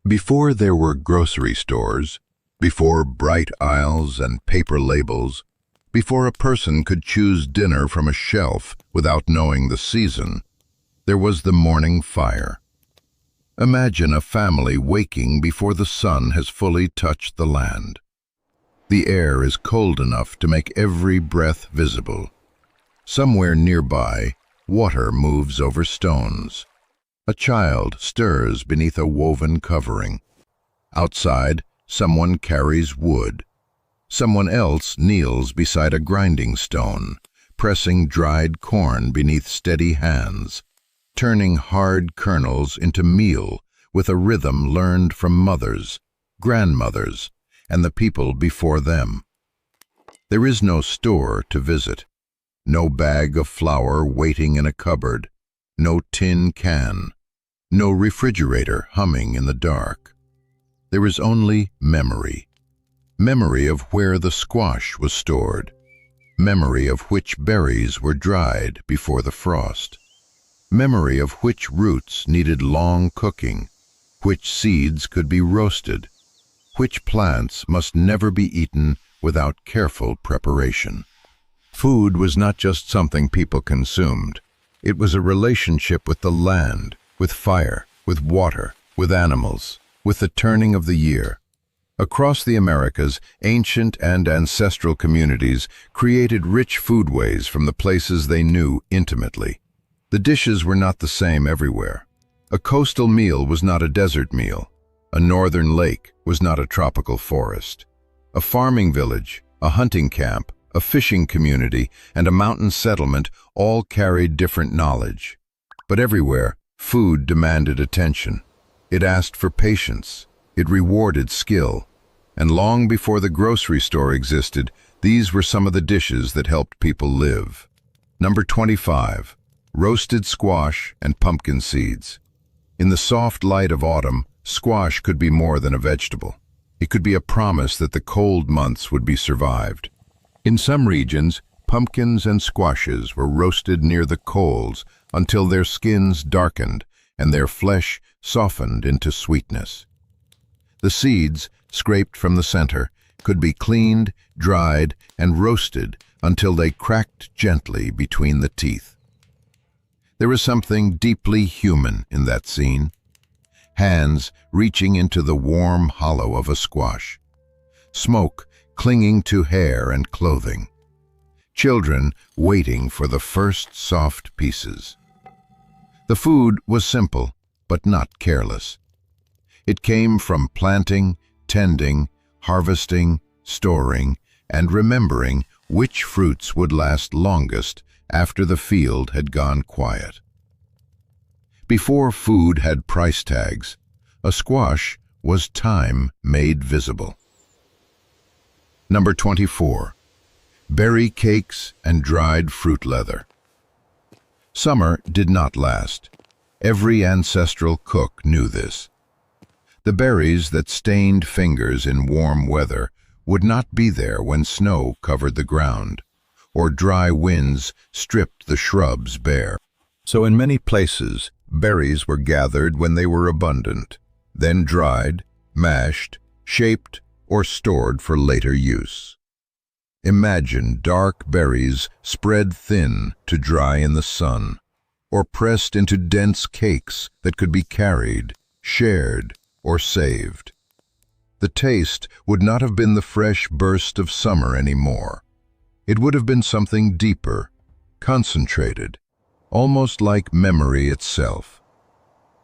Before there were grocery stores, before bright aisles and paper labels, before a person could choose dinner from a shelf without knowing the season, there was the morning fire. Imagine a family waking before the sun has fully touched the land. The air is cold enough to make every breath visible. Somewhere nearby, water moves over stones. A child stirs beneath a woven covering. Outside, someone carries wood. Someone else kneels beside a grinding stone, pressing dried corn beneath steady hands, turning hard kernels into meal with a rhythm learned from mothers, grandmothers, and the people before them. There is no store to visit, no bag of flour waiting in a cupboard, no tin can, no refrigerator humming in the dark. There is only memory. Memory of where the squash was stored. Memory of which berries were dried before the frost. Memory of which roots needed long cooking, which seeds could be roasted, which plants must never be eaten without careful preparation. Food was not just something people consumed. It was a relationship with the land, with fire, with water, with animals, with the turning of the year. Across the Americas, ancient and ancestral communities created rich foodways from the places they knew intimately. The dishes were not the same everywhere. A coastal meal was not a desert meal. A northern lake was not a tropical forest. A farming village, a hunting camp, a fishing community, and a mountain settlement all carried different knowledge. But everywhere, food demanded attention. It asked for patience. It rewarded skill. And long before the grocery store existed, these were some of the dishes that helped people live. Number 25. Roasted squash and pumpkin seeds. In the soft light of autumn, squash could be more than a vegetable. It could be a promise that the cold months would be survived. In some regions, pumpkins and squashes were roasted near the coals until their skins darkened and their flesh softened into sweetness. The seeds, scraped from the center, could be cleaned, dried, and roasted until they cracked gently between the teeth. There is something deeply human in that scene. Hands reaching into the warm hollow of a squash. Smoke clinging to hair and clothing. Children waiting for the first soft pieces. The food was simple, but not careless. It came from planting, tending, harvesting, storing, and remembering which fruits would last longest after the field had gone quiet. Before food had price tags, a squash was time made visible. Number 24. Berry cakes and dried fruit leather. Summer did not last. Every ancestral cook knew this. The berries that stained fingers in warm weather would not be there when snow covered the ground, or dry winds stripped the shrubs bare. So in many places, berries were gathered when they were abundant, then dried, mashed, shaped, or stored for later use. Imagine dark berries spread thin to dry in the sun, or pressed into dense cakes that could be carried, shared, or saved. The taste would not have been the fresh burst of summer anymore. It would have been something deeper, concentrated, almost like memory itself.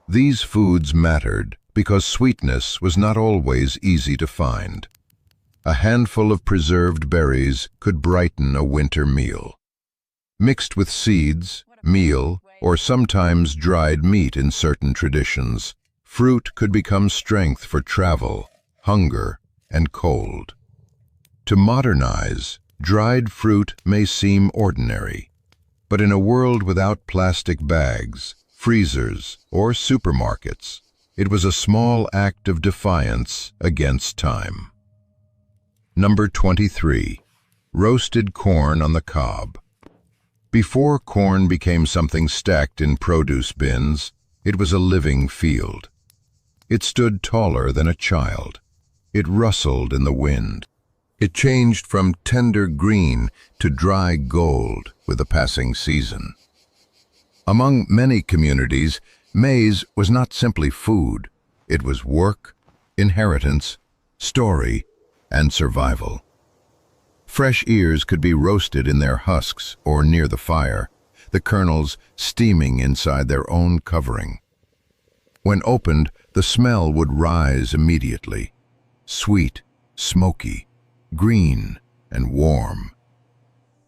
These foods mattered because sweetness was not always easy to find. A handful of preserved berries could brighten a winter meal. Mixed with seeds, meal, or sometimes dried meat in certain traditions, fruit could become strength for travel, hunger, and cold. To modernize, dried fruit may seem ordinary, but in a world without plastic bags, freezers, or supermarkets, it was a small act of defiance against time. Number 23. Roasted corn on the cob. Before corn became something stacked in produce bins, it was a living field. It stood taller than a child. It rustled in the wind. It changed from tender green to dry gold with a passing season. Among many communities, maize was not simply food. It was work, inheritance, story, and survival. Fresh ears could be roasted in their husks or near the fire, the kernels steaming inside their own covering. When opened, the smell would rise immediately. Sweet, smoky, green, and warm.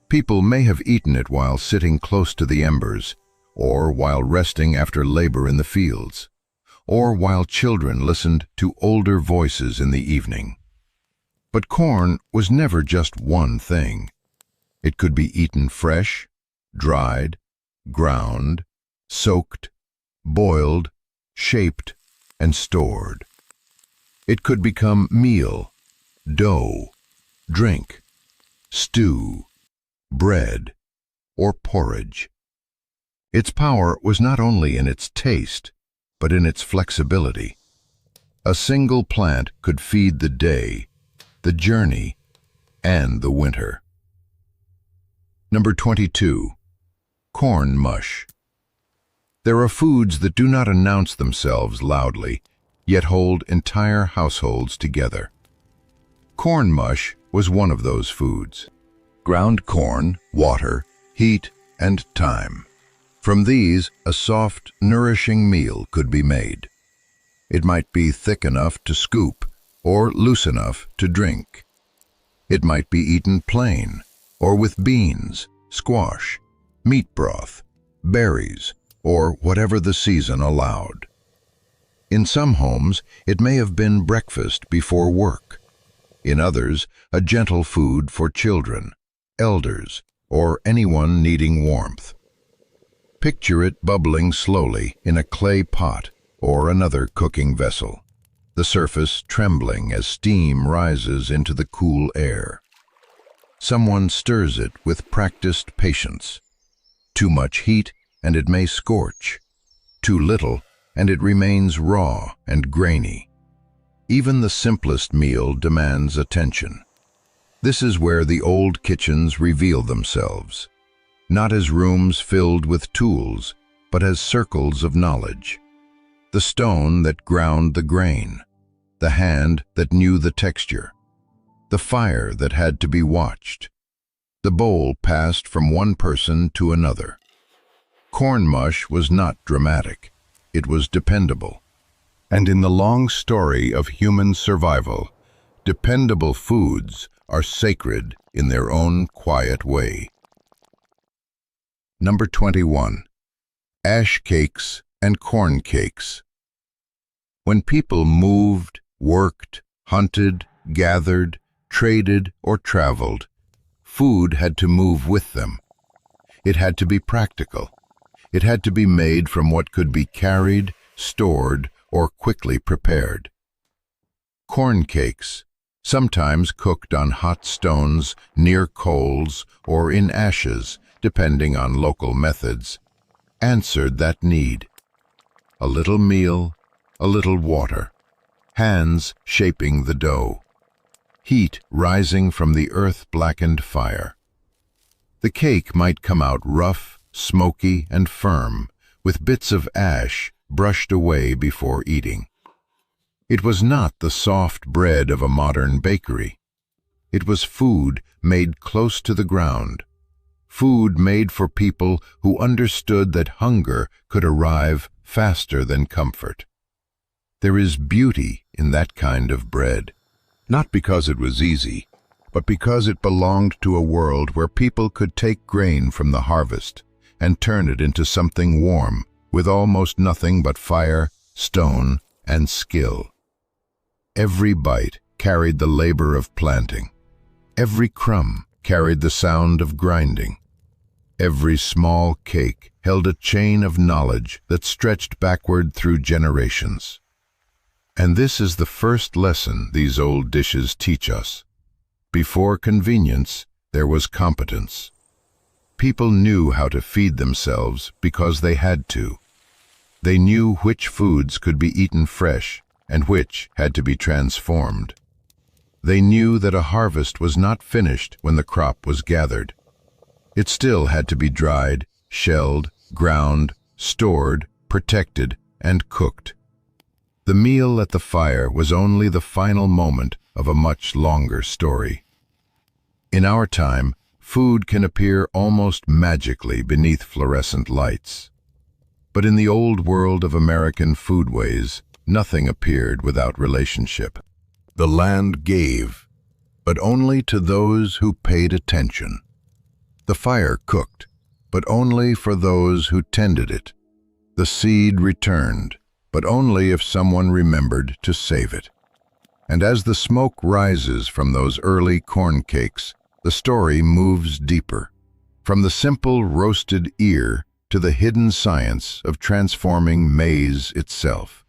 People may have eaten it while sitting close to the embers, or while resting after labor in the fields, or while children listened to older voices in the evening. But corn was never just one thing. It could be eaten fresh, dried, ground, soaked, boiled, shaped, and stored. It could become meal, dough, drink, stew, bread, or porridge. Its power was not only in its taste, but in its flexibility. A single plant could feed the day, the journey, and the winter. Number 22. Corn mush. There are foods that do not announce themselves loudly, yet hold entire households together. Corn mush was one of those foods. Ground corn, water, heat, and time. From these, a soft, nourishing meal could be made. It might be thick enough to scoop or loose enough to drink. It might be eaten plain or with beans, squash, meat broth, berries, or whatever the season allowed. In some homes, it may have been breakfast before work. In others, a gentle food for children, elders, or anyone needing warmth. Picture it bubbling slowly in a clay pot or another cooking vessel, the surface trembling as steam rises into the cool air. Someone stirs it with practiced patience. Too much heat and it may scorch. Too little and it remains raw and grainy. Even the simplest meal demands attention. This is where the old kitchens reveal themselves, not as rooms filled with tools, but as circles of knowledge. The stone that ground the grain, the hand that knew the texture, the fire that had to be watched. The bowl passed from one person to another. Corn mush was not dramatic, it was dependable. And in the long story of human survival, dependable foods are sacred in their own quiet way. Number 21. Ash cakes and corn cakes. When people moved, worked, hunted, gathered, traded, or traveled, food had to move with them. It had to be practical. It had to be made from what could be carried, stored, or quickly prepared. Corn cakes, sometimes cooked on hot stones, near coals, or in ashes, depending on local methods, answered that need. A little meal, a little water, hands shaping the dough, heat rising from the earth-blackened fire. The cake might come out rough, smoky, and firm, with bits of ash brushed away before eating. It was not the soft bread of a modern bakery. It was food made close to the ground, food made for people who understood that hunger could arrive faster than comfort. There is beauty in that kind of bread, not because it was easy, but because it belonged to a world where people could take grain from the harvest and turn it into something warm, with almost nothing but fire, stone, and skill. Every bite carried the labor of planting. Every crumb carried the sound of grinding. Every small cake held a chain of knowledge that stretched backward through generations. And this is the first lesson these old dishes teach us. Before convenience, there was competence. People knew how to feed themselves because they had to. They knew which foods could be eaten fresh and which had to be transformed. They knew that a harvest was not finished when the crop was gathered. It still had to be dried, shelled, ground, stored, protected, and cooked. The meal at the fire was only the final moment of a much longer story. In our time, food can appear almost magically beneath fluorescent lights. But in the old world of American foodways, nothing appeared without relationship. The land gave, but only to those who paid attention. The fire cooked, but only for those who tended it. The seed returned, but only if someone remembered to save it. And as the smoke rises from those early corn cakes, the story moves deeper, from the simple roasted ear to the hidden science of transforming maize itself.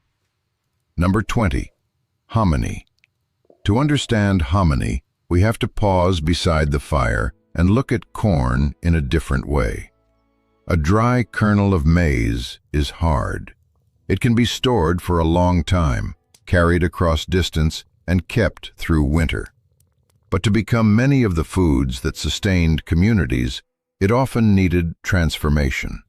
Number 20. Hominy. To understand hominy, we have to pause beside the fire and look at corn in a different way. A dry kernel of maize is hard. It can be stored for a long time, carried across distance, and kept through winter. But to become many of the foods that sustained communities, it often needed transformation.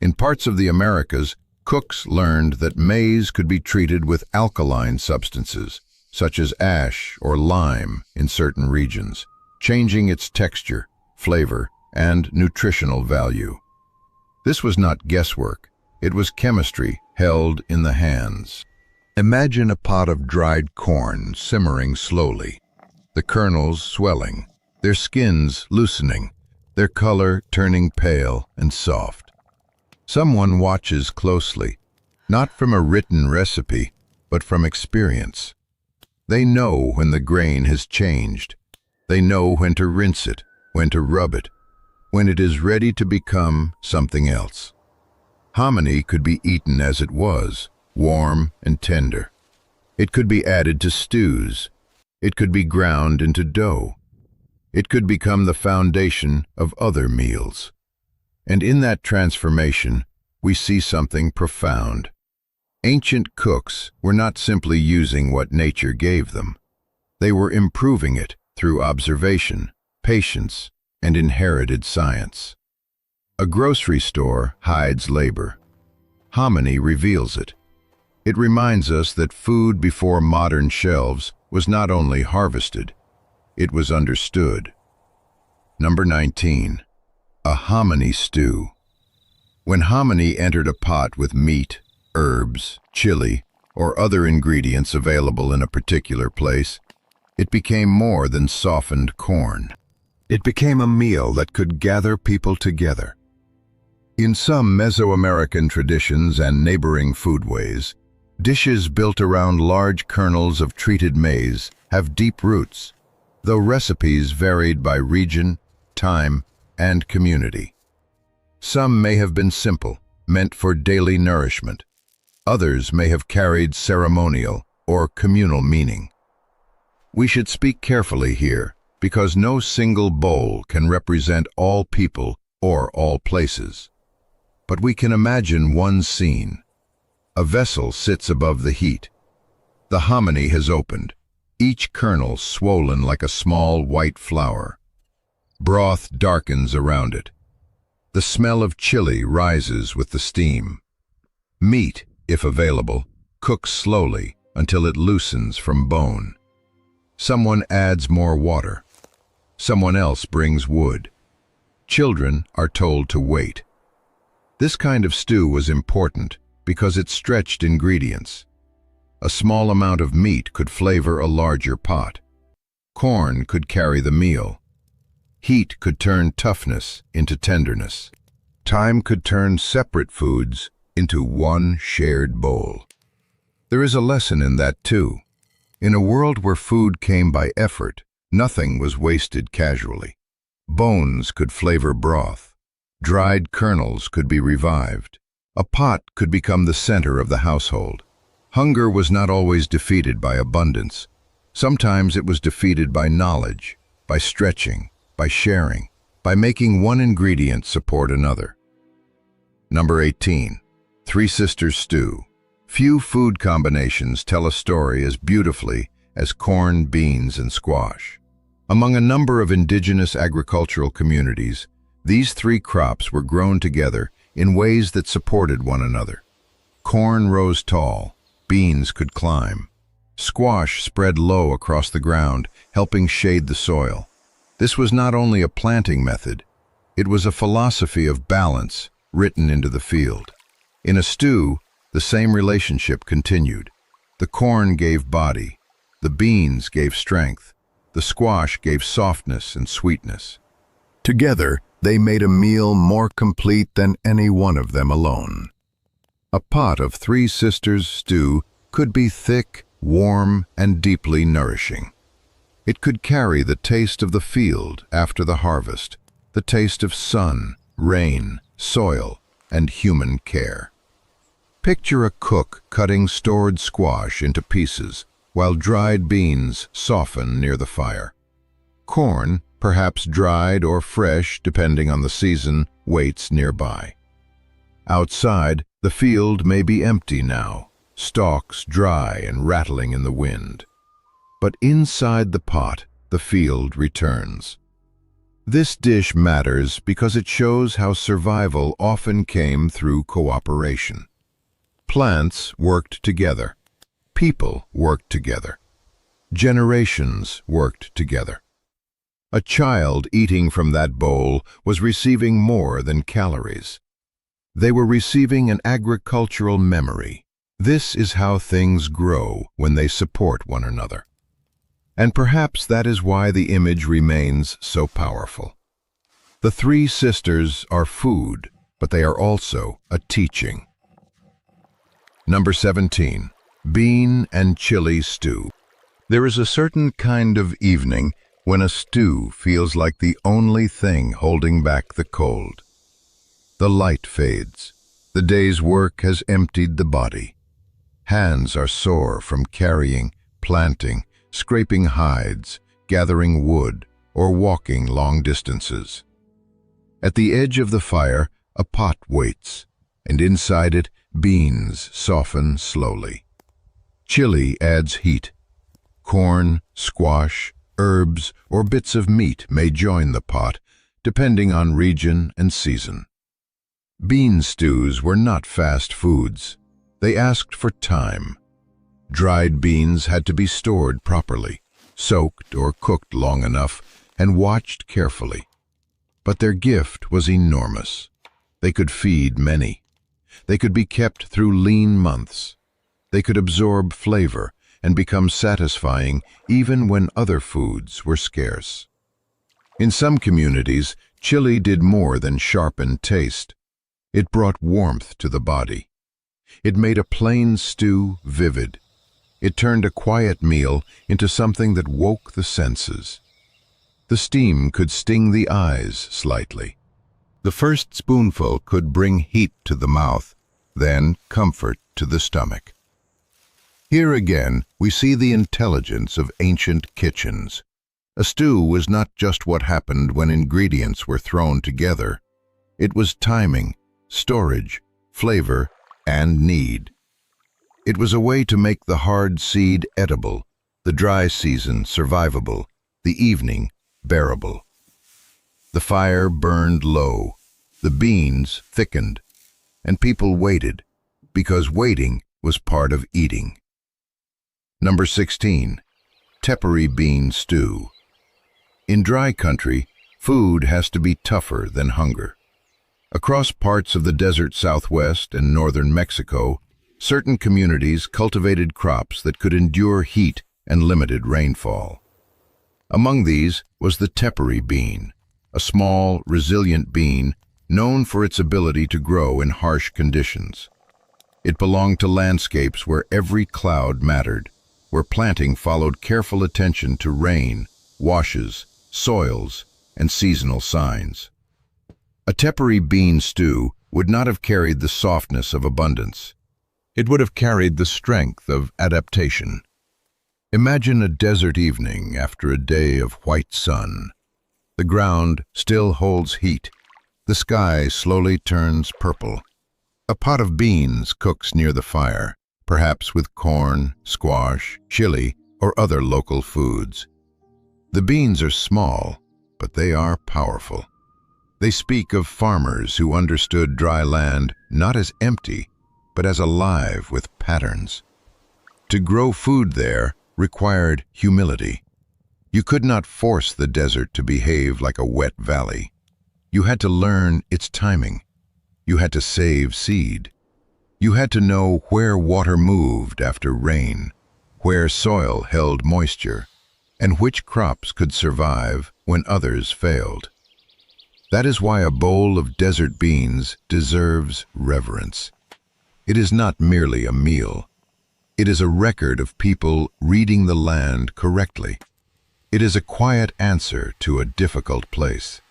In parts of the Americas, cooks learned that maize could be treated with alkaline substances, such as ash or lime in certain regions, changing its texture, flavor, and nutritional value. This was not guesswork, it was chemistry held in the hands. Imagine a pot of dried corn simmering slowly, the kernels swelling, their skins loosening, their color turning pale and soft. Someone watches closely, not from a written recipe, but from experience. They know when the grain has changed. They know when to rinse it, when to rub it, when it is ready to become something else. Hominy could be eaten as it was, warm and tender. It could be added to stews. It could be ground into dough. It could become the foundation of other meals. And in that transformation, we see something profound. Ancient cooks were not simply using what nature gave them. They were improving it through observation, patience, and inherited science. A grocery store hides labor. Hominy reveals it. It reminds us that food before modern shelves was not only harvested, it was understood. Number 19. A hominy stew. When hominy entered a pot with meat, herbs, chili, or other ingredients available in a particular place, it became more than softened corn. It became a meal that could gather people together. In some Mesoamerican traditions and neighboring foodways, dishes built around large kernels of treated maize have deep roots, though recipes varied by region, time, and community. Some may have been simple, meant for daily nourishment. Others may have carried ceremonial or communal meaning. We should speak carefully here, because no single bowl can represent all people or all places. But we can imagine one scene. A vessel sits above the heat. The hominy has opened, each kernel swollen like a small white flower. Broth darkens around it. The smell of chili rises with the steam. Meat, if available, cooks slowly until it loosens from bone. Someone adds more water. Someone else brings wood. Children are told to wait. This kind of stew was important because it stretched ingredients. A small amount of meat could flavor a larger pot. Corn could carry the meal. Heat could turn toughness into tenderness. Time could turn separate foods into one shared bowl. There is a lesson in that too. In a world where food came by effort, nothing was wasted casually. Bones could flavor broth. Dried kernels could be revived. A pot could become the center of the household. Hunger was not always defeated by abundance. Sometimes it was defeated by knowledge, by stretching, by sharing, by making one ingredient support another. Number 18. Three Sisters Stew. Few food combinations tell a story as beautifully as corn, beans, and squash. Among a number of indigenous agricultural communities, these three crops were grown together in ways that supported one another. Corn rose tall, beans could climb. Squash spread low across the ground, helping shade the soil. This was not only a planting method, it was a philosophy of balance written into the field. In a stew, the same relationship continued. The corn gave body, the beans gave strength, the squash gave softness and sweetness. Together, they made a meal more complete than any one of them alone. A pot of Three Sisters stew could be thick, warm, and deeply nourishing. It could carry the taste of the field after the harvest, the taste of sun, rain, soil, and human care. Picture a cook cutting stored squash into pieces while dried beans soften near the fire. Corn, perhaps dried or fresh depending on the season, waits nearby. Outside, the field may be empty now, stalks dry and rattling in the wind. But inside the pot, the field returns. This dish matters because it shows how survival often came through cooperation. Plants worked together. People worked together. Generations worked together. A child eating from that bowl was receiving more than calories. They were receiving an agricultural memory. This is how things grow when they support one another. And perhaps that is why the image remains so powerful. The Three Sisters are food, but they are also a teaching. Number 17. Bean and chili stew. There is a certain kind of evening when a stew feels like the only thing holding back the cold. The light fades. The day's work has emptied the body. Hands are sore from carrying, planting, scraping hides, gathering wood, or walking long distances. At the edge of the fire, a pot waits, and inside it, beans soften slowly. Chili adds heat. Corn, squash, herbs, or bits of meat may join the pot, depending on region and season. Bean stews were not fast foods. They asked for time. Dried beans had to be stored properly, soaked or cooked long enough, and watched carefully. But their gift was enormous. They could feed many. They could be kept through lean months. They could absorb flavor and become satisfying even when other foods were scarce. In some communities, chili did more than sharpen taste. It brought warmth to the body. It made a plain stew vivid. It turned a quiet meal into something that woke the senses. The steam could sting the eyes slightly. The first spoonful could bring heat to the mouth, then comfort to the stomach. Here again, we see the intelligence of ancient kitchens. A stew was not just what happened when ingredients were thrown together. It was timing, storage, flavor, and need. It was a way to make the hard seed edible, the dry season survivable, the evening bearable. The fire burned low, the beans thickened, and people waited, because waiting was part of eating. Number 16. Tepary bean stew. In dry country, food has to be tougher than hunger. Across parts of the desert Southwest and northern Mexico, certain communities cultivated crops that could endure heat and limited rainfall. Among these was the tepary bean, a small, resilient bean known for its ability to grow in harsh conditions. It belonged to landscapes where every cloud mattered, where planting followed careful attention to rain, washes, soils, and seasonal signs. A tepary bean stew would not have carried the softness of abundance. It would have carried the strength of adaptation. Imagine a desert evening after a day of white sun. The ground still holds heat. The sky slowly turns purple. A pot of beans cooks near the fire, perhaps with corn, squash, chili, or other local foods. The beans are small, but they are powerful. They speak of farmers who understood dry land not as empty, but as alive with patterns. To grow food there required humility. You could not force the desert to behave like a wet valley. You had to learn its timing. You had to save seed. You had to know where water moved after rain, where soil held moisture, and which crops could survive when others failed. That is why a bowl of desert beans deserves reverence. It is not merely a meal. It is a record of people reading the land correctly. It is a quiet answer to a difficult place.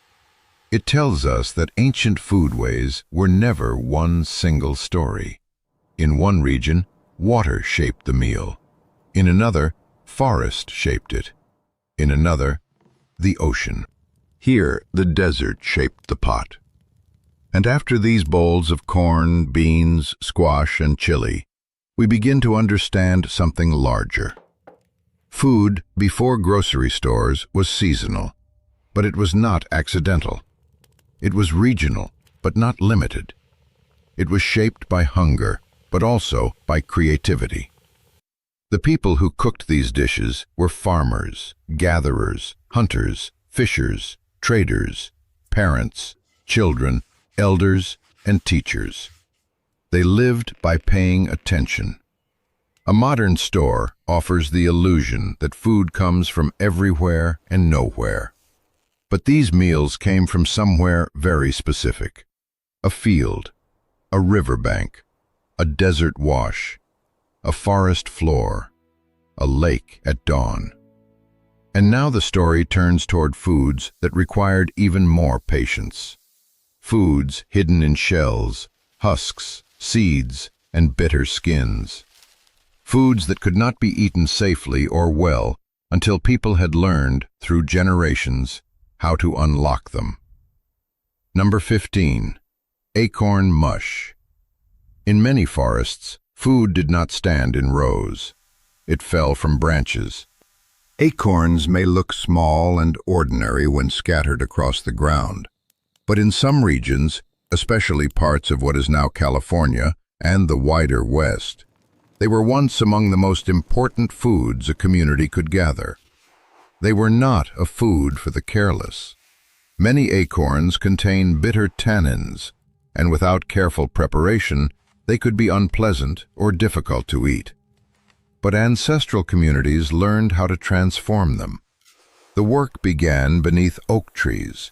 It tells us that ancient foodways were never one single story. In one region, water shaped the meal. In another, forest shaped it. In another, the ocean. Here, the desert shaped the pot. And after these bowls of corn, beans, squash, and chili, we begin to understand something larger. Food, before grocery stores, was seasonal, but it was not accidental. It was regional, but not limited. It was shaped by hunger, but also by creativity. The people who cooked these dishes were farmers, gatherers, hunters, fishers, traders, parents, children, elders, and teachers. They lived by paying attention. A modern store offers the illusion that food comes from everywhere and nowhere. But these meals came from somewhere very specific. A field, a riverbank, a desert wash, a forest floor, a lake at dawn. And now the story turns toward foods that required even more patience. Foods hidden in shells, husks, seeds, and bitter skins. Foods that could not be eaten safely or well until people had learned, through generations, how to unlock them. Number 15. Acorn mush. In many forests, food did not stand in rows. It fell from branches. Acorns may look small and ordinary when scattered across the ground, but in some regions, especially parts of what is now California and the wider West, they were once among the most important foods a community could gather. They were not a food for the careless. Many acorns contain bitter tannins, and without careful preparation, they could be unpleasant or difficult to eat. But ancestral communities learned how to transform them. The work began beneath oak trees.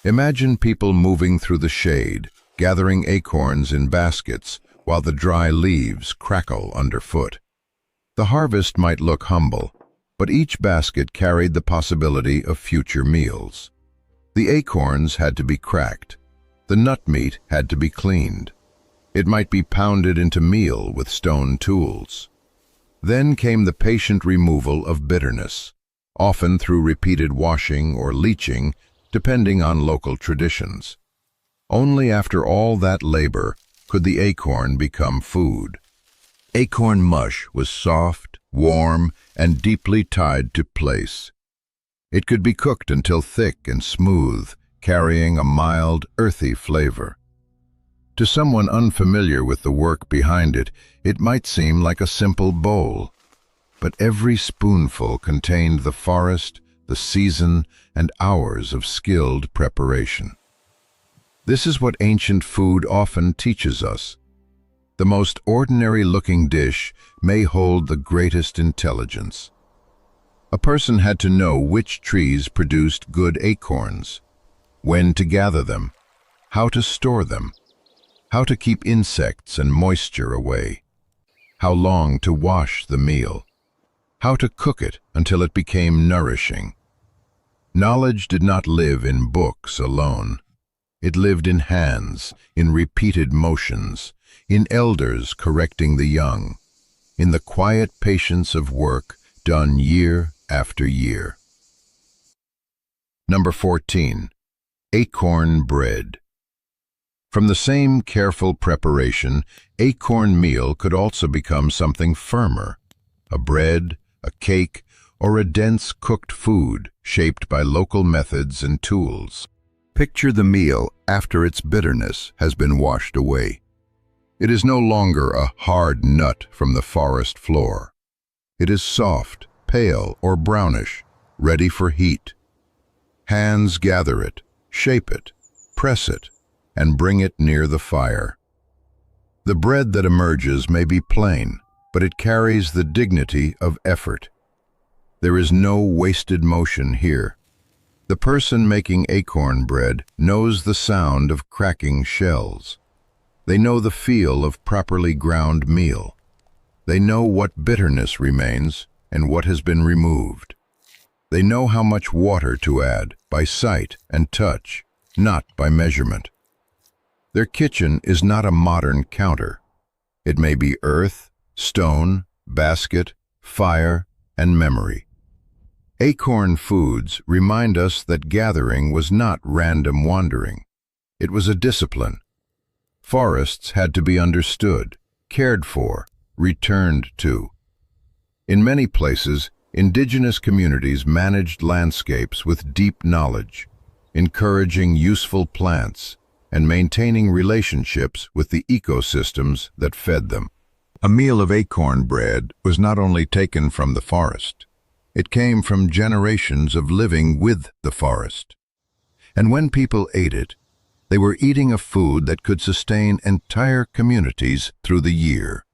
Imagine people moving through the shade, gathering acorns in baskets while the dry leaves crackle underfoot. The harvest might look humble, but each basket carried the possibility of future meals. The acorns had to be cracked. The nut meat had to be cleaned. It might be pounded into meal with stone tools. Then came the patient removal of bitterness, often through repeated washing or leaching, depending on local traditions. Only after all that labor could the acorn become food. Acorn mush was soft, warm, and deeply tied to place. It could be cooked until thick and smooth, carrying a mild, earthy flavor. To someone unfamiliar with the work behind it, it might seem like a simple bowl. But every spoonful contained the forest, the season, and hours of skilled preparation. This is what ancient food often teaches us. The most ordinary-looking dish may hold the greatest intelligence. A person had to know which trees produced good acorns, when to gather them, how to store them, how to keep insects and moisture away, how long to wash the meal, how to cook it until it became nourishing. Knowledge did not live in books alone. It lived in hands, in repeated motions, in elders correcting the young, in the quiet patience of work done year after year. Number 14. Acorn bread. From the same careful preparation, acorn meal could also become something firmer, a bread, a cake, or a dense cooked food shaped by local methods and tools. Picture the meal after its bitterness has been washed away. It is no longer a hard nut from the forest floor. It is soft, pale, or brownish, ready for heat. Hands gather it, shape it, press it, and bring it near the fire. The bread that emerges may be plain, but it carries the dignity of effort. There is no wasted motion here. The person making acorn bread knows the sound of cracking shells. They know the feel of properly ground meal. They know what bitterness remains and what has been removed. They know how much water to add by sight and touch, not by measurement. Their kitchen is not a modern counter. It may be earth, stone, basket, fire, and memory. Acorn foods remind us that gathering was not random wandering. It was a discipline. Forests had to be understood, cared for, returned to. In many places, indigenous communities managed landscapes with deep knowledge, encouraging useful plants, and maintaining relationships with the ecosystems that fed them. A meal of acorn bread was not only taken from the forest, it came from generations of living with the forest. And when people ate it, they were eating a food that could sustain entire communities through the year.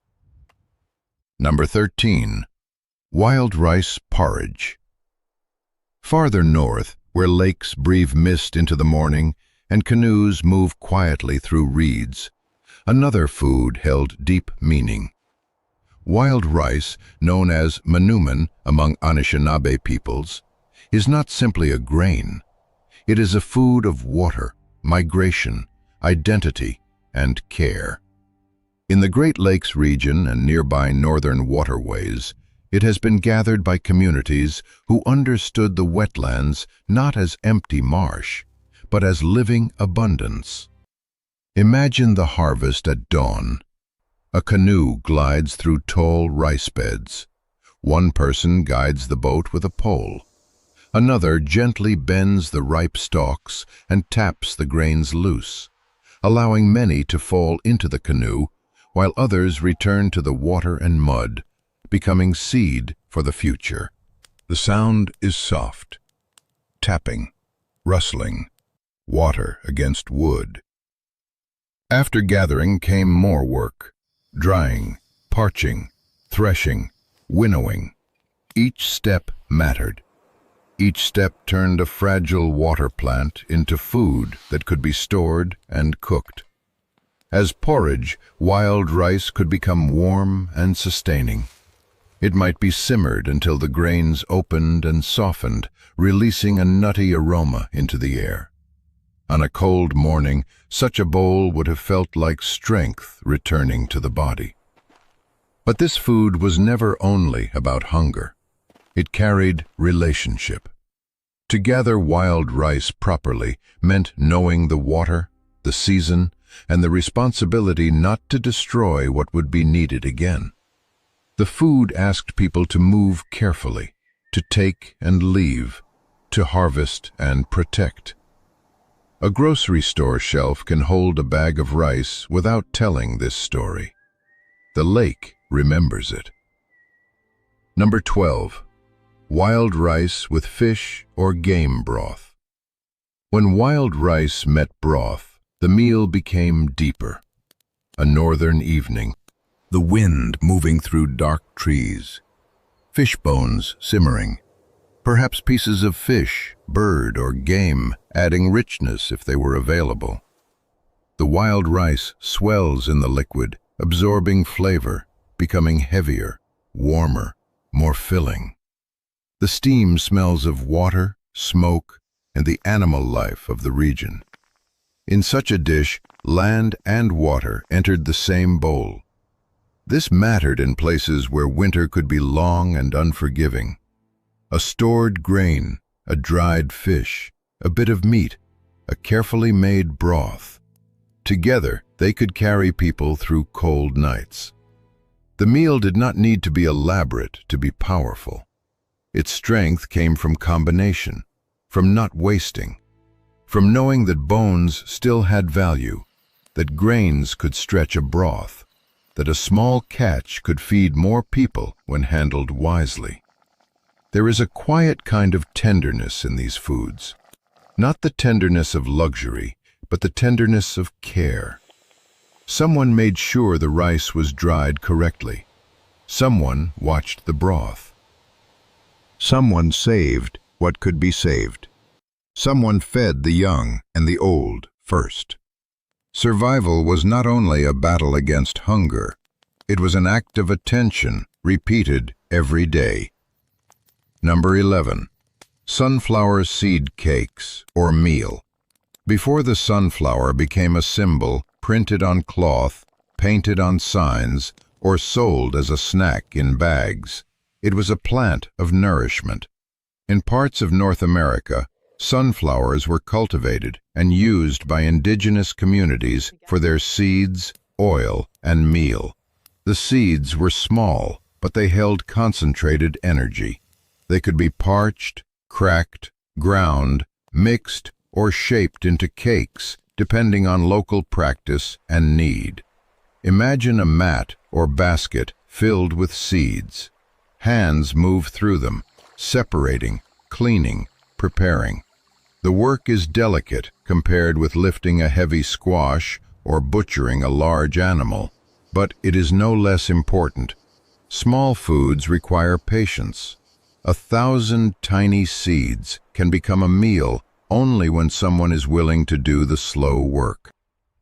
Number 13. Wild rice porridge. Farther north, where lakes breathe mist into the morning and canoes move quietly through reeds, another food held deep meaning. Wild rice, known as manuman among Anishinaabe peoples, is not simply a grain. It is a food of water, migration, identity, and care. In the Great Lakes region and nearby northern waterways, it has been gathered by communities who understood the wetlands not as empty marsh, but as living abundance. Imagine the harvest at dawn. A canoe glides through tall rice beds. One person guides the boat with a pole. Another gently bends the ripe stalks and taps the grains loose, allowing many to fall into the canoe, while others return to the water and mud, becoming seed for the future. The sound is soft, tapping, rustling, water against wood. After gathering came more work: drying, parching, threshing, winnowing. Each step mattered. Each step turned a fragile water plant into food that could be stored and cooked. As porridge, wild rice could become warm and sustaining. It might be simmered until the grains opened and softened, releasing a nutty aroma into the air. On a cold morning, such a bowl would have felt like strength returning to the body. But this food was never only about hunger. It carried relationship. To gather wild rice properly meant knowing the water, the season, and the responsibility not to destroy what would be needed again. The food asked people to move carefully, to take and leave, to harvest and protect. A grocery store shelf can hold a bag of rice without telling this story. The lake remembers it. Number 12. Wild rice with fish or game broth. When wild rice met broth, the meal became deeper. A northern evening, the wind moving through dark trees, fish bones simmering, perhaps pieces of fish, bird, or game adding richness if they were available. The wild rice swells in the liquid, absorbing flavor, becoming heavier, warmer, more filling. The steam smells of water, smoke, and the animal life of the region. In such a dish, land and water entered the same bowl. This mattered in places where winter could be long and unforgiving. A stored grain, a dried fish, a bit of meat, a carefully made broth. Together, they could carry people through cold nights. The meal did not need to be elaborate to be powerful. Its strength came from combination, from not wasting, from knowing that bones still had value, that grains could stretch a broth, that a small catch could feed more people when handled wisely. There is a quiet kind of tenderness in these foods, not the tenderness of luxury, but the tenderness of care. Someone made sure the rice was dried correctly. Someone watched the broth. Someone saved what could be saved. Someone fed the young and the old first. Survival was not only a battle against hunger, it was an act of attention repeated every day. Number 11. Sunflower seed cakes or meal. Before the sunflower became a symbol printed on cloth, painted on signs, or sold as a snack in bags, it was a plant of nourishment. In parts of North America, sunflowers were cultivated and used by indigenous communities for their seeds, oil, and meal. The seeds were small, but they held concentrated energy. They could be parched, cracked, ground, mixed, or shaped into cakes, depending on local practice and need. Imagine a mat or basket filled with seeds. Hands move through them, separating, cleaning, preparing. The work is delicate compared with lifting a heavy squash or butchering a large animal, but it is no less important. Small foods require patience. 1,000 tiny seeds can become a meal only when someone is willing to do the slow work.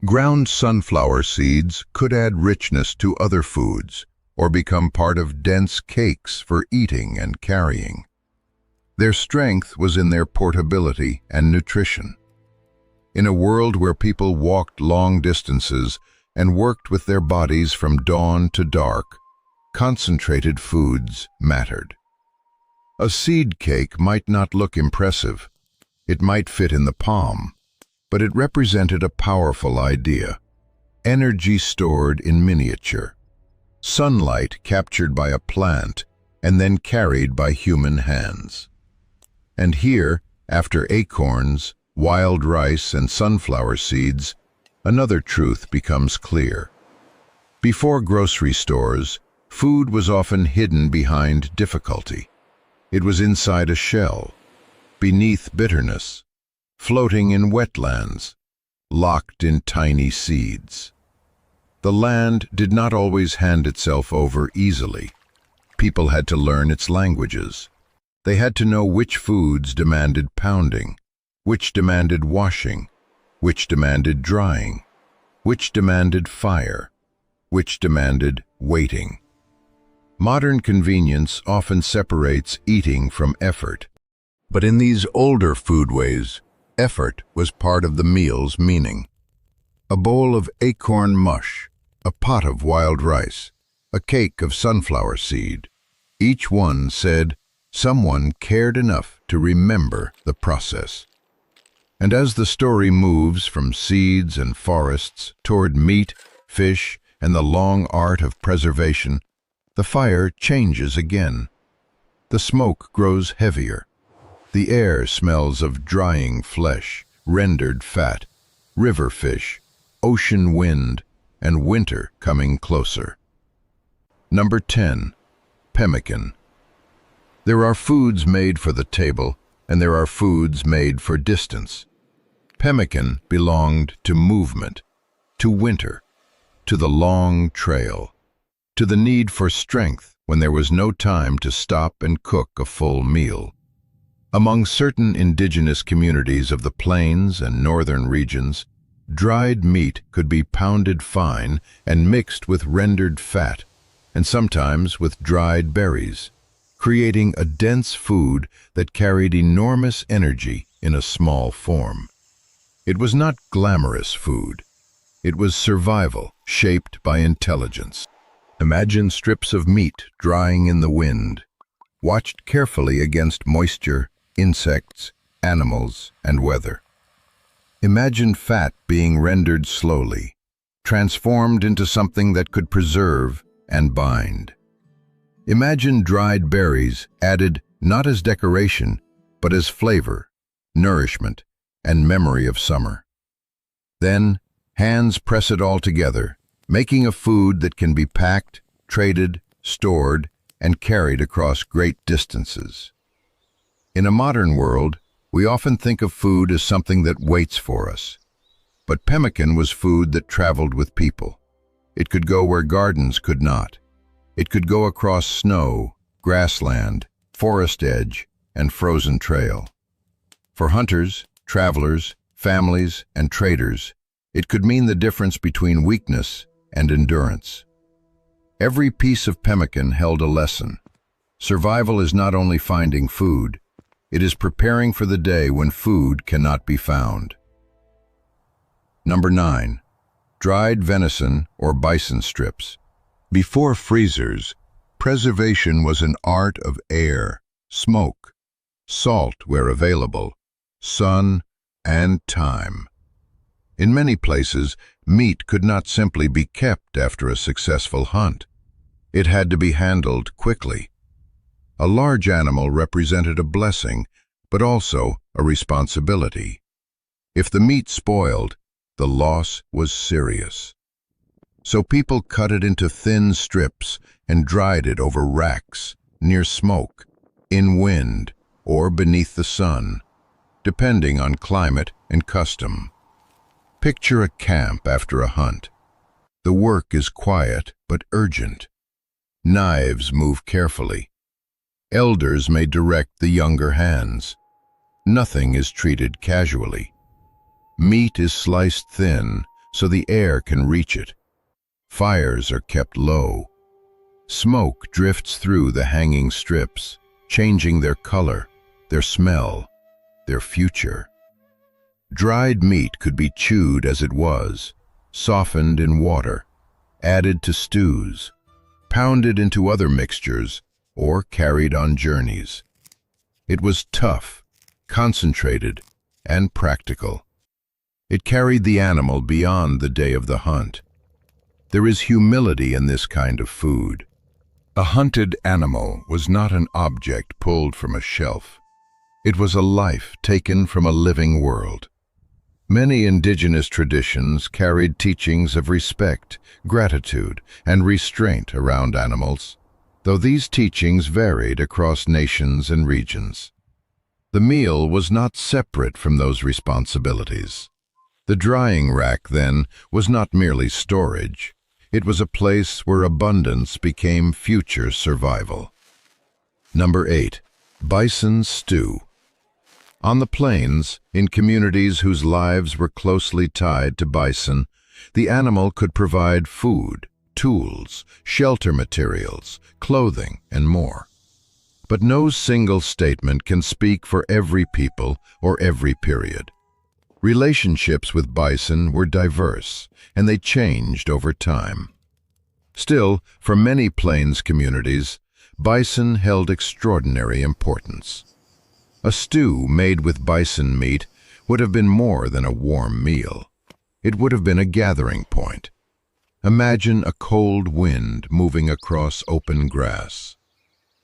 Ground sunflower seeds could add richness to other foods or become part of dense cakes for eating and carrying. Their strength was in their portability and nutrition. In a world where people walked long distances and worked with their bodies from dawn to dark, concentrated foods mattered. A seed cake might not look impressive. It might fit in the palm, but it represented a powerful idea. Energy stored in miniature. Sunlight captured by a plant and then carried by human hands. And here, after acorns, wild rice, and sunflower seeds, another truth becomes clear. Before grocery stores, food was often hidden behind difficulty. It was inside a shell, beneath bitterness, floating in wetlands, locked in tiny seeds. The land did not always hand itself over easily. People had to learn its languages. They had to know which foods demanded pounding, which demanded washing, which demanded drying, which demanded fire, which demanded waiting. Modern convenience often separates eating from effort. But in these older foodways, effort was part of the meal's meaning. A bowl of acorn mush, a pot of wild rice, a cake of sunflower seed. Each one said someone cared enough to remember the process. And as the story moves from seeds and forests toward meat, fish, and the long art of preservation, the fire changes again. The smoke grows heavier. The air smells of drying flesh, rendered fat, river fish, ocean wind, and winter coming closer. Number 10. Pemmican. There are foods made for the table, and there are foods made for distance. Pemmican belonged to movement, to winter, to the long trail, to the need for strength when there was no time to stop and cook a full meal. Among certain indigenous communities of the plains and northern regions, dried meat could be pounded fine and mixed with rendered fat, and sometimes with dried berries, creating a dense food that carried enormous energy in a small form. It was not glamorous food. It was survival shaped by intelligence. Imagine strips of meat drying in the wind, watched carefully against moisture, insects, animals, and weather. Imagine fat being rendered slowly, transformed into something that could preserve and bind. Imagine dried berries added not as decoration, but as flavor, nourishment, and memory of summer. Then, hands press it all together, making a food that can be packed, traded, stored, and carried across great distances. In a modern world, we often think of food as something that waits for us. But pemmican was food that traveled with people. It could go where gardens could not. It could go across snow, grassland, forest edge, and frozen trail. For hunters, travelers, families, and traders, it could mean the difference between weakness and endurance. Every piece of pemmican held a lesson. Survival is not only finding food, it is preparing for the day when food cannot be found. Number 9. Dried venison or bison strips. Before freezers, preservation was an art of air, smoke, salt where available, sun, and time. In many places, meat could not simply be kept after a successful hunt. It had to be handled quickly. A large animal represented a blessing, but also a responsibility. If the meat spoiled, the loss was serious. So people cut it into thin strips and dried it over racks, near smoke, in wind, or beneath the sun, depending on climate and custom. Picture a camp after a hunt. The work is quiet but urgent. Knives move carefully. Elders may direct the younger hands. Nothing is treated casually. Meat is sliced thin so the air can reach it. Fires are kept low. Smoke drifts through the hanging strips, changing their color, their smell, their future. Dried meat could be chewed as it was, softened in water, added to stews, pounded into other mixtures, or carried on journeys. It was tough, concentrated, and practical. It carried the animal beyond the day of the hunt. There is humility in this kind of food. A hunted animal was not an object pulled from a shelf. It was a life taken from a living world. Many indigenous traditions carried teachings of respect, gratitude, and restraint around animals, though these teachings varied across nations and regions. The meal was not separate from those responsibilities. The drying rack, then, was not merely storage. It was a place where abundance became future survival. Number 8. Bison stew. On the plains, in communities whose lives were closely tied to bison, the animal could provide food, tools, shelter materials, clothing, and more. But no single statement can speak for every people or every period. Relationships with bison were diverse, and they changed over time. Still, for many plains communities, bison held extraordinary importance. A stew made with bison meat would have been more than a warm meal. It would have been a gathering point. Imagine a cold wind moving across open grass.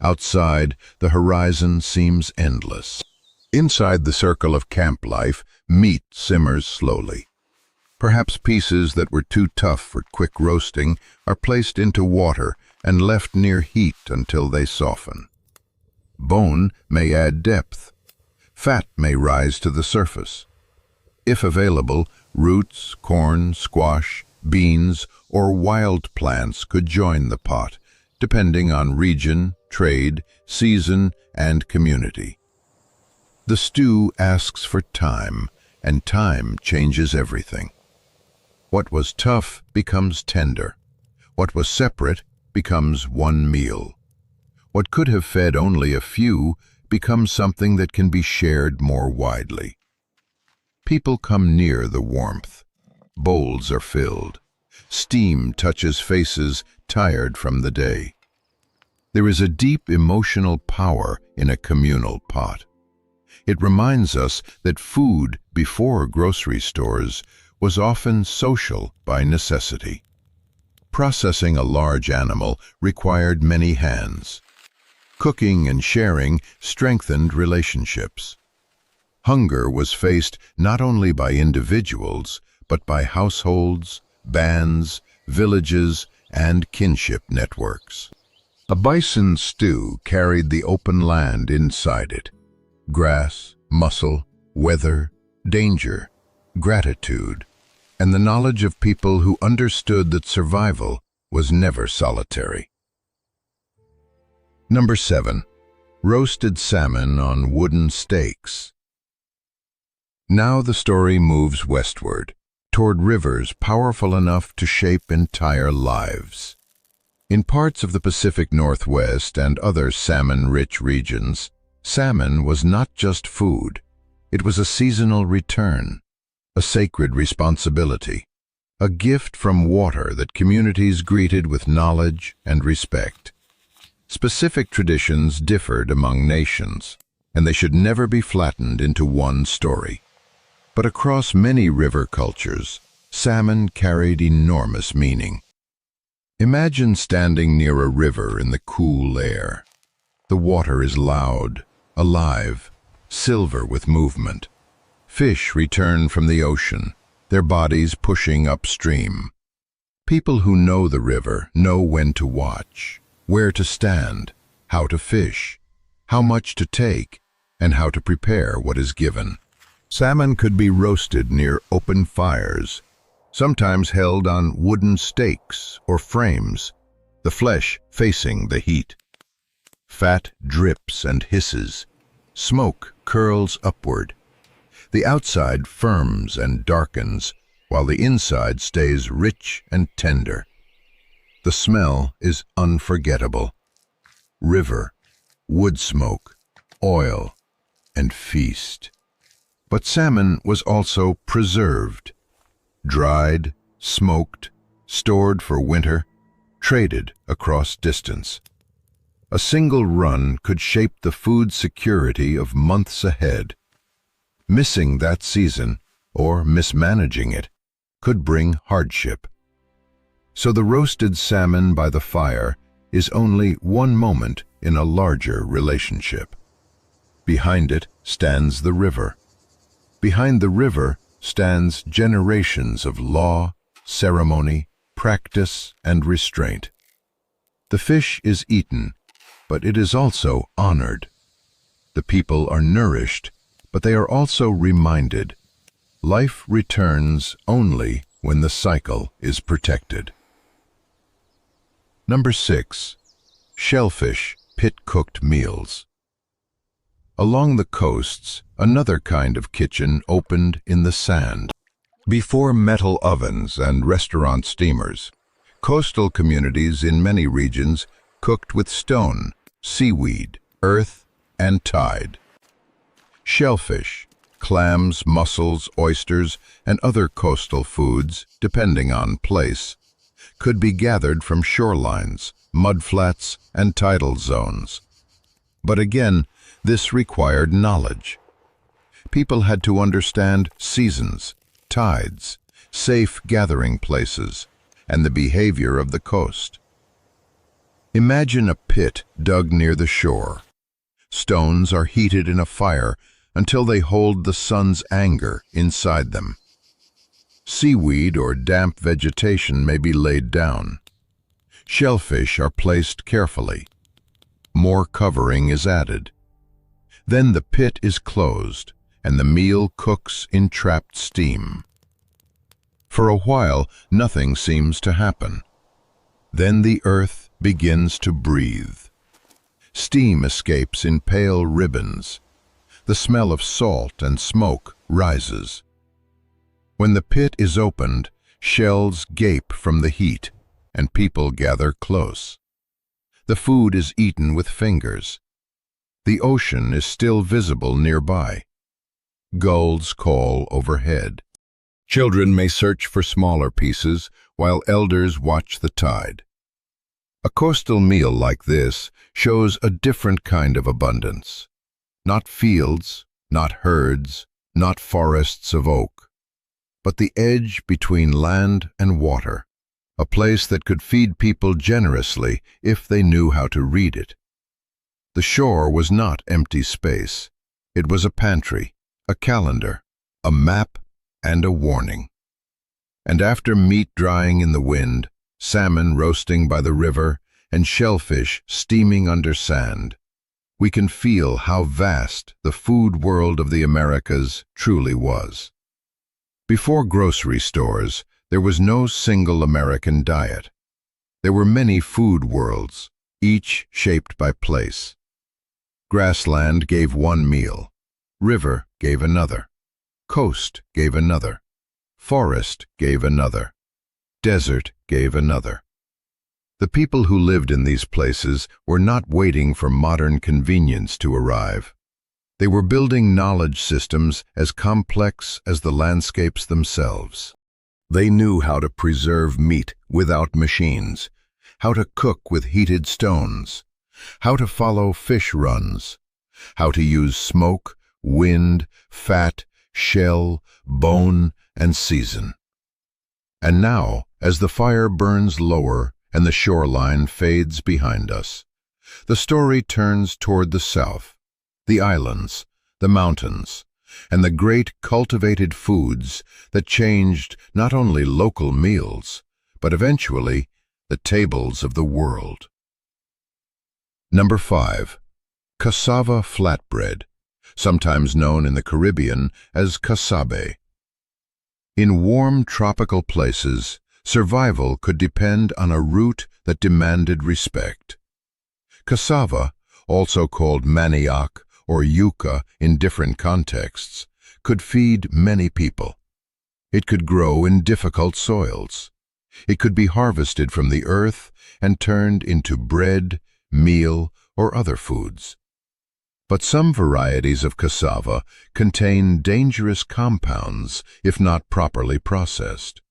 Outside, the horizon seems endless. Inside the circle of camp life, meat simmers slowly. Perhaps pieces that were too tough for quick roasting are placed into water and left near heat until they soften. Bone may add depth. Fat may rise to the surface. If available, roots, corn, squash, beans, or wild plants could join the pot, depending on region, trade, season, and community. The stew asks for time, and time changes everything. What was tough becomes tender. What was separate becomes one meal. What could have fed only a few becomes something that can be shared more widely. People come near the warmth. Bowls are filled. Steam touches faces tired from the day. There is a deep emotional power in a communal pot. It reminds us that food before grocery stores was often social by necessity. Processing a large animal required many hands. Cooking and sharing strengthened relationships. Hunger was faced not only by individuals, but by households, bands, villages, and kinship networks. A bison stew carried the open land inside it. Grass, muscle, weather, danger, gratitude, and the knowledge of people who understood that survival was never solitary. Number 7. Roasted salmon on wooden stakes. Now the story moves westward, toward rivers powerful enough to shape entire lives. In parts of the Pacific Northwest and other salmon-rich regions, salmon was not just food. It was a seasonal return, a sacred responsibility, a gift from water that communities greeted with knowledge and respect. Specific traditions differed among nations, and they should never be flattened into one story. But across many river cultures, salmon carried enormous meaning. Imagine standing near a river in the cool air. The water is loud, alive, silver with movement. Fish return from the ocean, their bodies pushing upstream. People who know the river know when to watch, where to stand, how to fish, how much to take, and how to prepare what is given. Salmon could be roasted near open fires, sometimes held on wooden stakes or frames, the flesh facing the heat. Fat drips and hisses, smoke curls upward. The outside firms and darkens, while the inside stays rich and tender. The smell is unforgettable. River, wood smoke, oil, and feast. But salmon was also preserved, dried, smoked, stored for winter, traded across distance. A single run could shape the food security of months ahead. Missing that season, or mismanaging it, could bring hardship. So the roasted salmon by the fire is only one moment in a larger relationship. Behind it stands the river. Behind the river stands generations of law, ceremony, practice, and restraint. The fish is eaten, but it is also honored. The people are nourished, but they are also reminded. Life returns only when the cycle is protected. Number 6. Shellfish pit-cooked meals. Along the coasts, another kind of kitchen opened in the sand. Before metal ovens and restaurant steamers, coastal communities in many regions cooked with stone, seaweed, earth, and tide. Shellfish, clams, mussels, oysters, and other coastal foods, depending on place, could be gathered from shorelines, mudflats, and tidal zones. But again, this required knowledge. People had to understand seasons, tides, safe gathering places, and the behavior of the coast. Imagine a pit dug near the shore. Stones are heated in a fire until they hold the sun's anger inside them. Seaweed or damp vegetation may be laid down. Shellfish are placed carefully. More covering is added. Then the pit is closed, and the meal cooks in trapped steam. For a while, nothing seems to happen. Then the earth begins to breathe. Steam escapes in pale ribbons. The smell of salt and smoke rises. When the pit is opened, shells gape from the heat, and people gather close. The food is eaten with fingers. The ocean is still visible nearby. Gulls call overhead. Children may search for smaller pieces, while elders watch the tide. A coastal meal like this shows a different kind of abundance. Not fields, not herds, not forests of oak, but the edge between land and water, a place that could feed people generously if they knew how to read it. The shore was not empty space. It was a pantry, a calendar, a map, and a warning. And after meat drying in the wind, salmon roasting by the river, and shellfish steaming under sand, we can feel how vast the food world of the Americas truly was. Before grocery stores, there was no single American diet. There were many food worlds, each shaped by place. Grassland gave one meal, river gave another, coast gave another, forest gave another, desert gave another. The people who lived in these places were not waiting for modern convenience to arrive. They were building knowledge systems as complex as the landscapes themselves. They knew how to preserve meat without machines, how to cook with heated stones, how to follow fish runs, how to use smoke, wind, fat, shell, bone, and season. And now, as the fire burns lower and the shoreline fades behind us, the story turns toward the south, the islands, the mountains, and the great cultivated foods that changed not only local meals, but eventually the tables of the world. Number 5. Cassava flatbread, sometimes known in the Caribbean as casabe. In warm tropical places, survival could depend on a root that demanded respect. Cassava, also called manioc or yucca in different contexts, could feed many people. It could grow in difficult soils. It could be harvested from the earth and turned into bread, meal, or other foods. But some varieties of cassava contain dangerous compounds if not properly processed.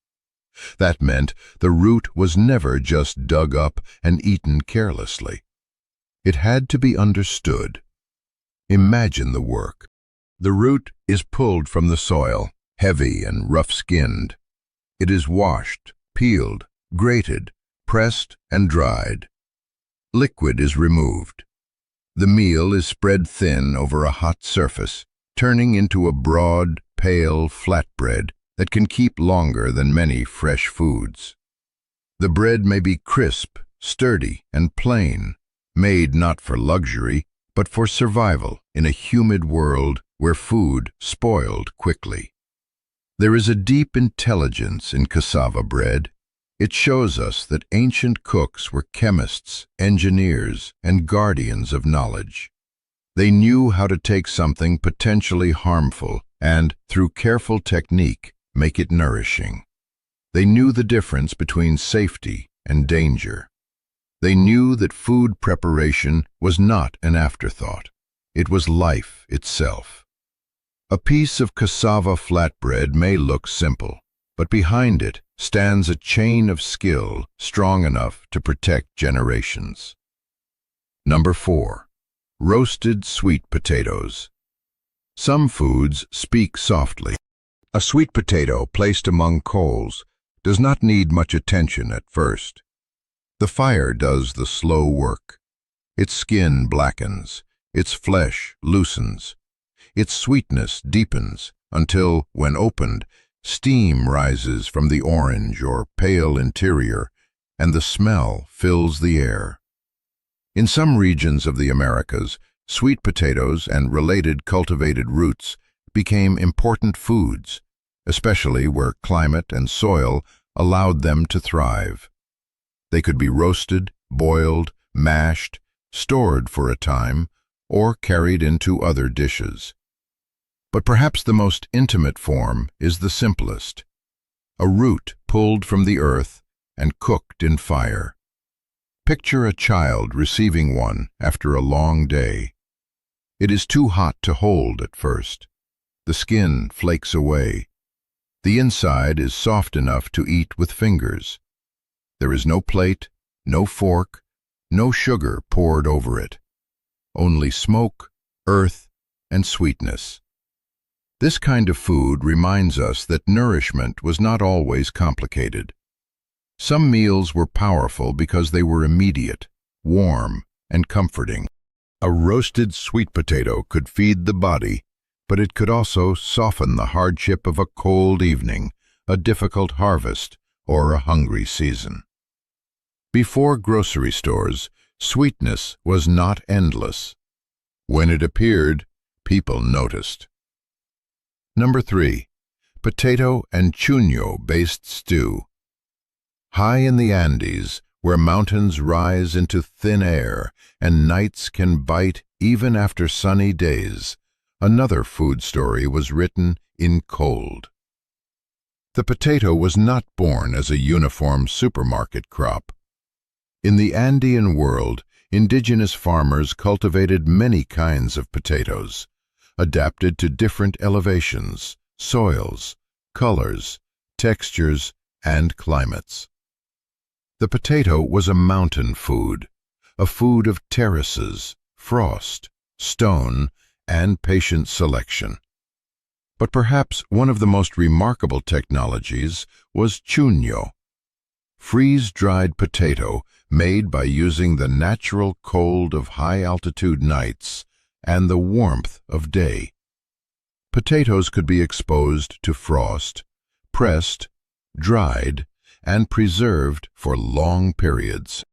That meant the root was never just dug up and eaten carelessly. It had to be understood. Imagine the work. The root is pulled from the soil, heavy and rough-skinned. It is washed, peeled, grated, pressed, and dried. Liquid is removed. The meal is spread thin over a hot surface, turning into a broad, pale flatbread that can keep longer than many fresh foods. The bread may be crisp, sturdy, and plain, made not for luxury, but for survival in a humid world where food spoiled quickly. There is a deep intelligence in cassava bread. It shows us that ancient cooks were chemists, engineers, and guardians of knowledge. They knew how to take something potentially harmful and, through careful technique, make it nourishing. They knew the difference between safety and danger. They knew that food preparation was not an afterthought. It was life itself. A piece of cassava flatbread may look simple, but behind it stands a chain of skill strong enough to protect generations. Number 4. Roasted sweet potatoes. Some foods speak softly. A sweet potato placed among coals does not need much attention at first. The fire does the slow work. Its skin blackens, its flesh loosens, its sweetness deepens until, when opened, steam rises from the orange or pale interior, and the smell fills the air. In some regions of the Americas, sweet potatoes and related cultivated roots became important foods, especially where climate and soil allowed them to thrive. They could be roasted, boiled, mashed, stored for a time, or carried into other dishes. But perhaps the most intimate form is the simplest: a root pulled from the earth and cooked in fire. Picture a child receiving one after a long day. It is too hot to hold at first. The skin flakes away. The inside is soft enough to eat with fingers. There is no plate, no fork, no sugar poured over it. Only smoke, earth, and sweetness. This kind of food reminds us that nourishment was not always complicated. Some meals were powerful because they were immediate, warm, and comforting. A roasted sweet potato could feed the body, but it could also soften the hardship of a cold evening, a difficult harvest, or a hungry season. Before grocery stores, sweetness was not endless. When it appeared, people noticed. Number 3. Potato and chuño-based stew. High in the Andes, where mountains rise into thin air and nights can bite even after sunny days, another food story was written in cold. The potato was not born as a uniform supermarket crop. In the Andean world, indigenous farmers cultivated many kinds of potatoes, adapted to different elevations, soils, colors, textures, and climates. The potato was a mountain food, a food of terraces, frost, stone, and patient selection. But perhaps one of the most remarkable technologies was chuño, freeze-dried potato made by using the natural cold of high-altitude nights and the warmth of day. Potatoes could be exposed to frost, pressed, dried, and preserved for long periods.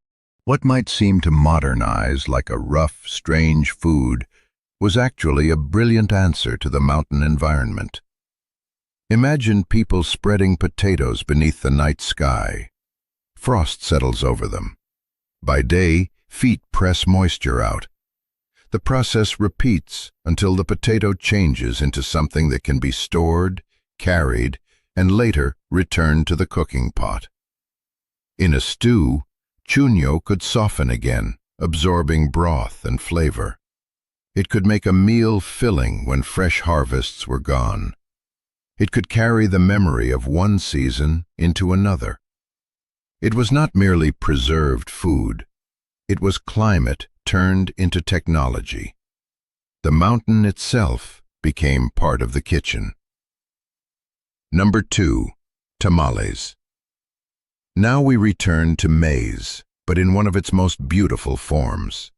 What might seem to modern eyes like a rough, strange food was actually a brilliant answer to the mountain environment. Imagine people spreading potatoes beneath the night sky. Frost settles over them. By day, feet press moisture out. The process repeats until the potato changes into something that can be stored, carried, and later returned to the cooking pot. In a stew, chuño could soften again, absorbing broth and flavor. It could make a meal filling when fresh harvests were gone. It could carry the memory of one season into another. It was not merely preserved food. It was climate turned into technology. The mountain itself became part of the kitchen. Number 2. Tamales. Now we return to maize, but in one of its most beautiful forms.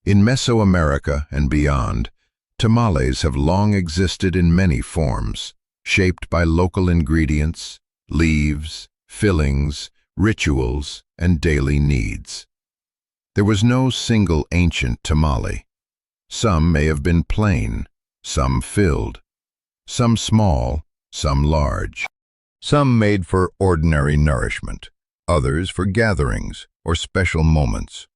In Mesoamerica and beyond, tamales have long existed in many forms, shaped by local ingredients, leaves, fillings, rituals, and daily needs. There was no single ancient tamale. Some may have been plain, some filled, some small, some large. Some made for ordinary nourishment, others for gatherings or special moments.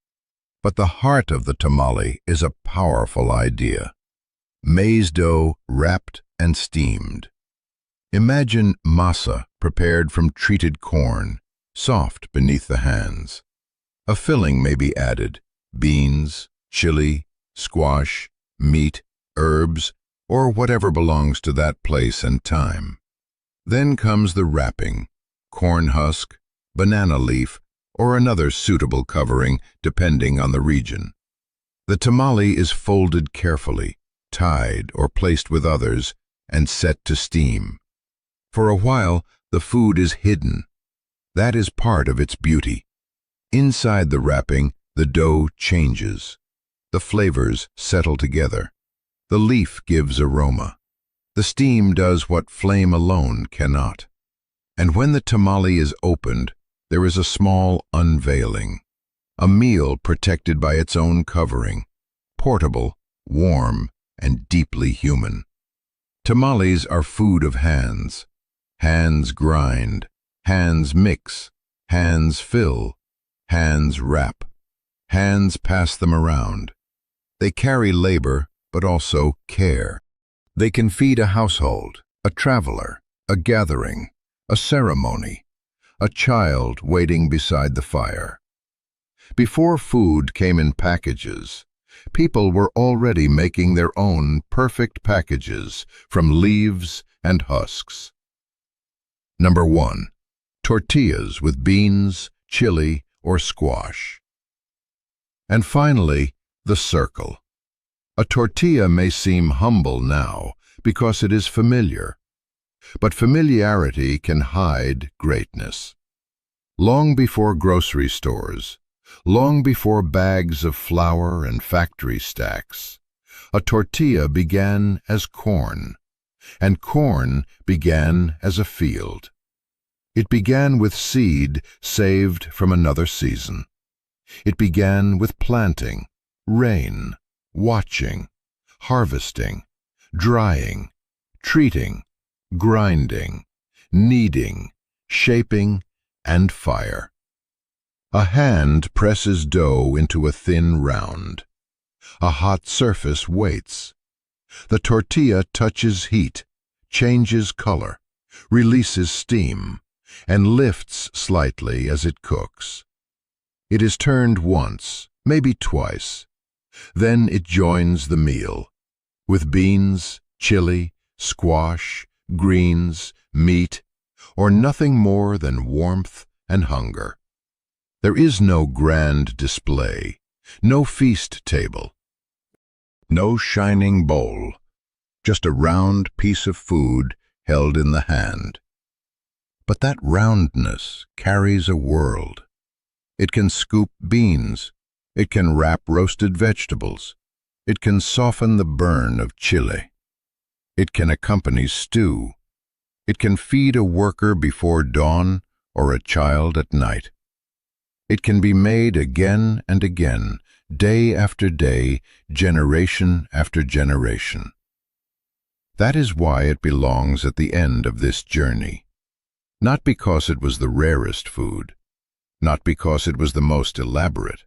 But the heart of the tamale is a powerful idea. Maize dough wrapped and steamed. Imagine masa prepared from treated corn, soft beneath the hands. A filling may be added: beans, chili, squash, meat, herbs, or whatever belongs to that place and time. Then comes the wrapping: corn husk, banana leaf, or another suitable covering depending on the region. The tamale is folded carefully, tied or placed with others, and set to steam. For a while, the food is hidden. That is part of its beauty. Inside the wrapping, the dough changes. The flavors settle together. The leaf gives aroma. The steam does what flame alone cannot. And when the tamale is opened, there is a small unveiling. A meal protected by its own covering, portable, warm, and deeply human. Tamales are food of hands. Hands grind, hands mix, hands fill, hands wrap. Hands pass them around. They carry labor, but also care. They can feed a household, a traveler, a gathering, a ceremony, a child waiting beside the fire. Before food came in packages, people were already making their own perfect packages from leaves and husks. Number 1. Tortillas with beans, chili, or squash. And finally, the circle. A tortilla may seem humble now, because it is familiar. But familiarity can hide greatness. Long before grocery stores, long before bags of flour and factory stacks, a tortilla began as corn, and corn began as a field. It began with seed saved from another season. It began with planting, rain, watching, harvesting, drying, treating, grinding, kneading, shaping, and fire. A hand presses dough into a thin round. A hot surface waits. The tortilla touches heat, changes color, releases steam, and lifts slightly as it cooks. It is turned once, maybe twice. Then it joins the meal, with beans, chili, squash, greens, meat, or nothing more than warmth and hunger. There is no grand display, no feast table, no shining bowl, just a round piece of food held in the hand. But that roundness carries a world. It can scoop beans, it can wrap roasted vegetables, it can soften the burn of chili. It can accompany stew. It can feed a worker before dawn or a child at night. It can be made again and again, day after day, generation after generation. That is why it belongs at the end of this journey. Not because it was the rarest food, not because it was the most elaborate,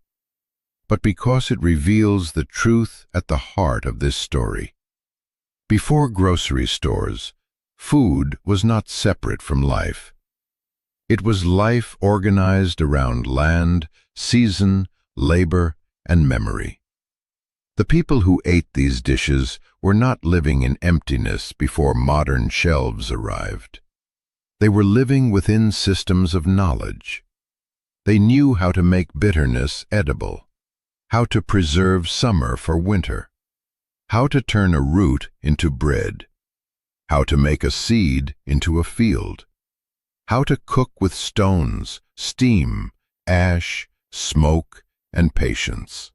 but because it reveals the truth at the heart of this story. Before grocery stores, food was not separate from life. It was life organized around land, season, labor, and memory. The people who ate these dishes were not living in emptiness before modern shelves arrived. They were living within systems of knowledge. They knew how to make bitterness edible, how to preserve summer for winter, how to turn a root into bread, how to make a seed into a field, how to cook with stones, steam, ash, smoke, and patience.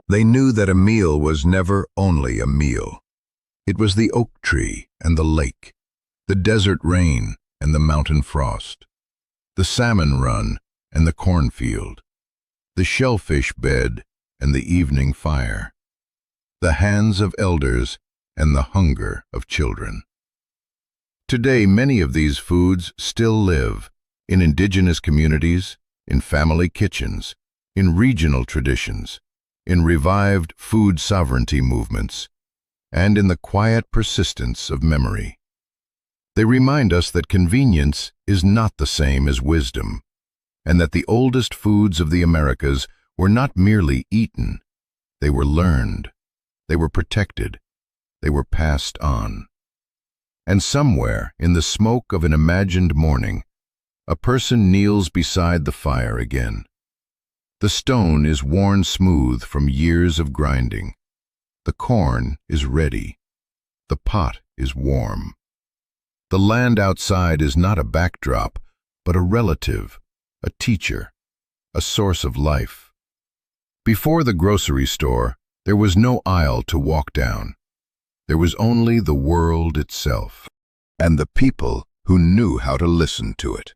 They knew that a meal was never only a meal. It was the oak tree and the lake, the desert rain and the mountain frost, the salmon run and the cornfield, the shellfish bed and the evening fire, the hands of elders and the hunger of children. Today, many of these foods still live in indigenous communities, in family kitchens, in regional traditions, in revived food sovereignty movements, and in the quiet persistence of memory. They remind us that convenience is not the same as wisdom, and that the oldest foods of the Americas were not merely eaten, they were learned, they were protected, they were passed on. And somewhere, in the smoke of an imagined morning, a person kneels beside the fire again. The stone is worn smooth from years of grinding. The corn is ready. The pot is warm. The land outside is not a backdrop, but a relative, a teacher, a source of life. Before the grocery store, there was no aisle to walk down. There was only the world itself, and the people who knew how to listen to it.